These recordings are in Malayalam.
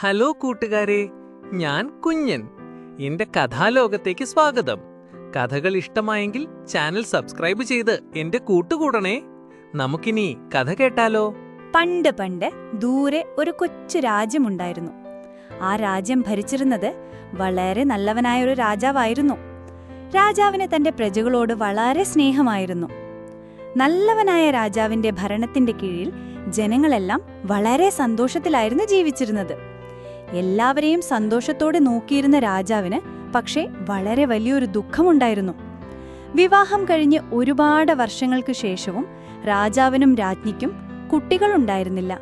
ഹലോ കൂട്ടുകാരെ, ഞാൻ കുഞ്ഞൻ. എന്റെ കഥാലോകത്തേക്ക് സ്വാഗതം. കഥകൾ ഇഷ്ടമായെങ്കിൽ ചാനൽ സബ്സ്ക്രൈബ് ചെയ്ത് എന്റെ കൂട്ടുകൂടണേ. നമുക്കിനി കഥ കേട്ടാലോ? പണ്ട് പണ്ട് ദൂരെ ഒരു കൊച്ചു രാജ്യമുണ്ടായിരുന്നു. ആ രാജ്യം ഭരിച്ചിരുന്നത് വളരെ നല്ലവനായൊരു രാജാവായിരുന്നു. രാജാവിന് തന്റെ പ്രജകളോട് വളരെ സ്നേഹമായിരുന്നു. നല്ലവനായ രാജാവിന്റെ ഭരണത്തിന്റെ കീഴിൽ ജനങ്ങളെല്ലാം വളരെ സന്തോഷത്തിലായിരുന്നു ജീവിച്ചിരുന്നത്. എല്ലാവരെയും സന്തോഷത്തോടെ നോക്കിയിരുന്ന രാജാവിന് പക്ഷേ വളരെ വലിയൊരു ദുഃഖമുണ്ടായിരുന്നു. വിവാഹം കഴിഞ്ഞ് ഒരുപാട് വർഷങ്ങൾക്ക് ശേഷവും രാജാവിനും രാജ്ഞിക്കും കുട്ടികളുണ്ടായിരുന്നില്ല.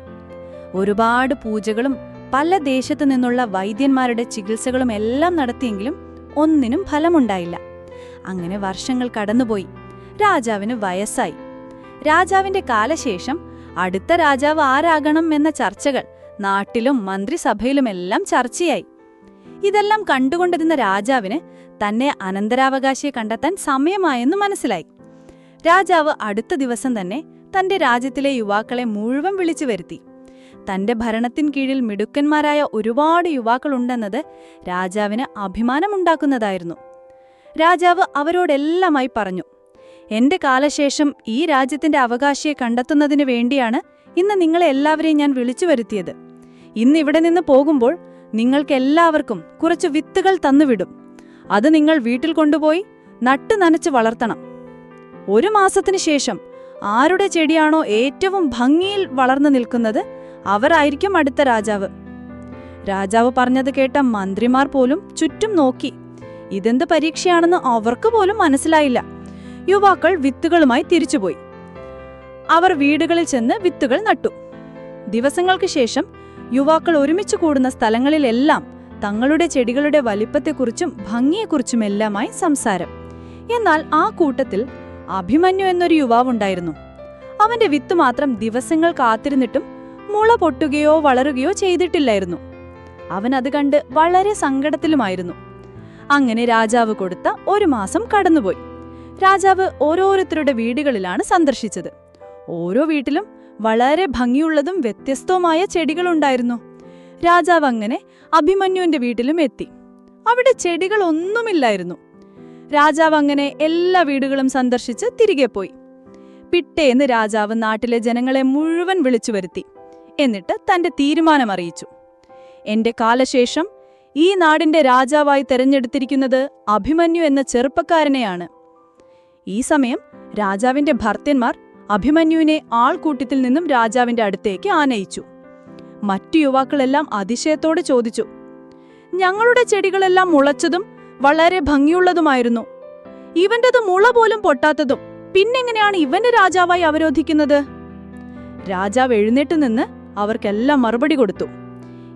ഒരുപാട് പൂജകളും പല ദേശത്തു നിന്നുള്ള വൈദ്യന്മാരുടെ ചികിത്സകളും എല്ലാം നടത്തിയെങ്കിലും ഒന്നിനും ഫലമുണ്ടായില്ല. അങ്ങനെ വർഷങ്ങൾ കടന്നുപോയി. രാജാവിന് വയസ്സായി. രാജാവിന്റെ കാലശേഷം അടുത്ത രാജാവ് ആരാകണം എന്ന ചർച്ചകൾ നാട്ടിലും മന്ത്രിസഭയിലുമെല്ലാം ചർച്ചയായി. ഇതെല്ലാം കണ്ടുകൊണ്ടിരുന്ന രാജാവിന് തന്നെ അനന്തരാവകാശിയെ കണ്ടെത്താൻ സമയമായെന്ന് മനസ്സിലായി. രാജാവ് അടുത്ത ദിവസം തന്നെ തന്റെ രാജ്യത്തിലെ യുവാക്കളെ മുഴുവൻ വിളിച്ചു വരുത്തി. തന്റെ ഭരണത്തിൻ കീഴിൽ മിടുക്കന്മാരായ ഒരുപാട് യുവാക്കളുണ്ടെന്നത് രാജാവിന് അഭിമാനമുണ്ടാക്കുന്നതായിരുന്നു. രാജാവ് അവരോടെല്ലാമായി പറഞ്ഞു, എന്റെ കാലശേഷം ഈ രാജ്യത്തിന്റെ അവകാശിയെ കണ്ടെത്തുന്നതിനു വേണ്ടിയാണ് ഇന്ന് നിങ്ങളെ എല്ലാവരെയും ഞാൻ വിളിച്ചു വരുത്തിയത്. ഇന്ന് ഇവിടെ നിന്ന് പോകുമ്പോൾ നിങ്ങൾക്കെല്ലാവർക്കും കുറച്ച് വിത്തുകൾ തന്നുവിടും. അത് നിങ്ങൾ വീട്ടിൽ കൊണ്ടുപോയി നട്ടു നനച്ച് വളർത്തണം. 1 മാസത്തിനു ശേഷം ആരുടെ ചെടിയാണോ ഏറ്റവും ഭംഗിയിൽ വളർന്നു നിൽക്കുന്നത് അവരായിരിക്കും അടുത്ത രാജാവ്. രാജാവ് പറഞ്ഞത് കേട്ട മന്ത്രിമാർ പോലും ചുറ്റും നോക്കി. ഇതെന്ത് പരീക്ഷയാണെന്ന് അവർക്ക് പോലും മനസ്സിലായില്ല. യുവാക്കൾ വിത്തുകളുമായി തിരിച്ചുപോയി. അവർ വീടുകളിൽ ചെന്ന് വിത്തുകൾ നട്ടു. ദിവസങ്ങൾക്ക് ശേഷം യുവാക്കൾ ഒരുമിച്ച് കൂടുന്ന സ്ഥലങ്ങളിലെല്ലാം തങ്ങളുടെ ചെടികളുടെ വലിപ്പത്തെക്കുറിച്ചും ഭംഗിയെക്കുറിച്ചുമെല്ലാമായി സംസാരം. എന്നാൽ ആ കൂട്ടത്തിൽ അഭിമന്യു എന്നൊരു യുവാവുണ്ടായിരുന്നു. അവന്റെ വിത്ത് മാത്രം ദിവസങ്ങൾ കാത്തിരുന്നിട്ടും മുള പൊട്ടുകയോ വളരുകയോ ചെയ്തിട്ടില്ലായിരുന്നു. അവൻ അത് കണ്ട് വളരെ സങ്കടത്തിലുമായിരുന്നു. അങ്ങനെ രാജാവ് കൊടുത്ത 1 മാസം കടന്നുപോയി. രാജാവ് ഓരോരുത്തരുടെ വീടുകളിലാണ് സന്ദർശിച്ചത്. ഓരോ വീട്ടിലും വളരെ ഭംഗിയുള്ളതും വ്യത്യസ്തവുമായ ചെടികളുണ്ടായിരുന്നു. രാജാവ് അങ്ങനെ അഭിമന്യുവിന്റെ വീട്ടിലും എത്തി. അവിടെ ചെടികളൊന്നുമില്ലായിരുന്നു. രാജാവ് അങ്ങനെ എല്ലാ വീടുകളും സന്ദർശിച്ച് തിരികെ പോയി. പിറ്റേന്ന് രാജാവ് നാട്ടിലെ ജനങ്ങളെ മുഴുവൻ വിളിച്ചു വരുത്തി. എന്നിട്ട് തന്റെ തീരുമാനം അറിയിച്ചു. എന്റെ കാലശേഷം ഈ നാടിന്റെ രാജാവായി തെരഞ്ഞെടുത്തിരിക്കുന്നത് അഭിമന്യു എന്ന ചെറുപ്പക്കാരനെയാണ്. ഈ സമയം രാജാവിന്റെ ഭർത്യന്മാർ അഭിമന്യുവിനെ ആൾക്കൂട്ടത്തിൽ നിന്നും രാജാവിന്റെ അടുത്തേക്ക് ആനയിച്ചു. മറ്റു യുവാക്കളെല്ലാം അതിശയത്തോടെ ചോദിച്ചു, ഞങ്ങളുടെ ചെടികളെല്ലാം മുളച്ചതും വളരെ ഭംഗിയുള്ളതുമായിരുന്നു. ഇവന്റേത് മുള പോലും പൊട്ടാത്തതും പിന്നെങ്ങനെയാണ് ഇവന്റെ രാജാവായി അവരോധിക്കുന്നത്? രാജാവ് എഴുന്നേറ്റ് നിന്ന് അവർക്കെല്ലാം മറുപടി കൊടുത്തു.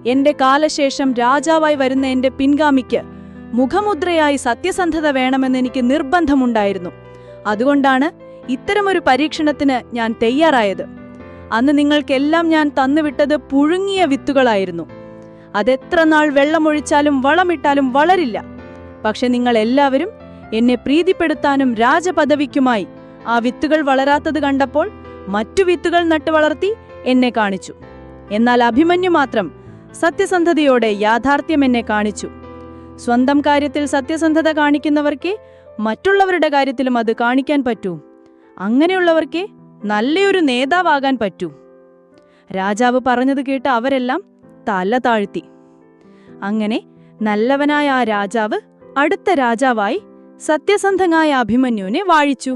എന്റെ കാലശേഷം രാജാവായി വരുന്ന എന്റെ പിൻഗാമിക്ക് മുഖമുദ്രയായി സത്യസന്ധത വേണമെന്ന് എനിക്ക് നിർബന്ധമുണ്ടായിരുന്നു. അതുകൊണ്ടാണ് ഇത്തരമൊരു പരീക്ഷണത്തിന് ഞാൻ തയ്യാറായത്. അന്ന് നിങ്ങൾക്കെല്ലാം ഞാൻ തന്നുവിട്ടത് പുഴുങ്ങിയ വിത്തുകളായിരുന്നു. അതെത്ര നാൾ വെള്ളമൊഴിച്ചാലും വളമിട്ടാലും വളരില്ല. പക്ഷെ നിങ്ങൾ എല്ലാവരും എന്നെ പ്രീതിപ്പെടുത്താനും രാജപദവിക്കുമായി ആ വിത്തുകൾ വളരാത്തത് കണ്ടപ്പോൾ മറ്റു വിത്തുകൾ നട്ടു വളർത്തി എന്നെ കാണിച്ചു. എന്നാൽ അഭിമന്യു മാത്രം സത്യസന്ധതയോടെ യാഥാർത്ഥ്യം എന്നെ കാണിച്ചു. സ്വന്തം കാര്യത്തിൽ സത്യസന്ധത കാണിക്കുന്നവർക്ക് മറ്റുള്ളവരുടെ കാര്യത്തിലും അത് കാണിക്കാൻ പറ്റൂ. അങ്ങനെയുള്ളവർക്ക് നല്ലൊരു നേതാവാകാൻ പറ്റൂ. രാജാവ് പറഞ്ഞത് കേട്ട് അവരെല്ലാം തല താഴ്ത്തി. അങ്ങനെ നല്ലവനായ ആ രാജാവ് അടുത്ത രാജാവായി സത്യസന്ധനായ അഭിമന്യുവിനെ വാഴിച്ചു.